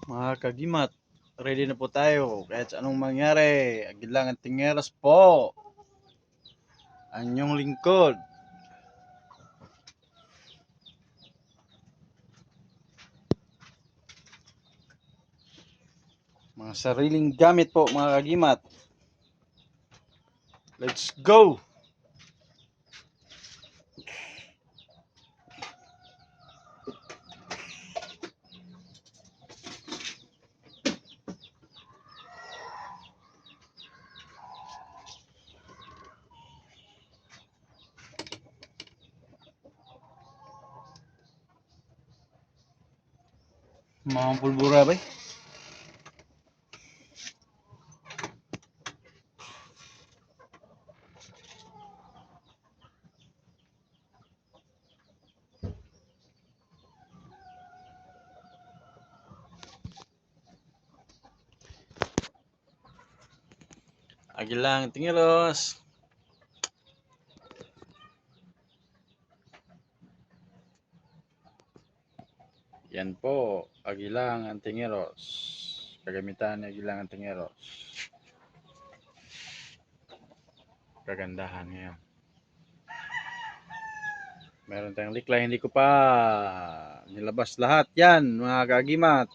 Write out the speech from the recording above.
Mga kagimat, ready na po tayo kahit sa anong mangyari. Agilangan Tingeros po. Anyong lingkod. Mga sariling gamit po mga kagimat. Let's go! Mga pulbura ba? Agilangan Tingeros. Yan po, Agilangan Tingeros. Kagamitan ni Agilangan Tingeros. Kagandahan ngayon. Meron tayong likla, hindi ko pa nilabas lahat yan mga kagimat.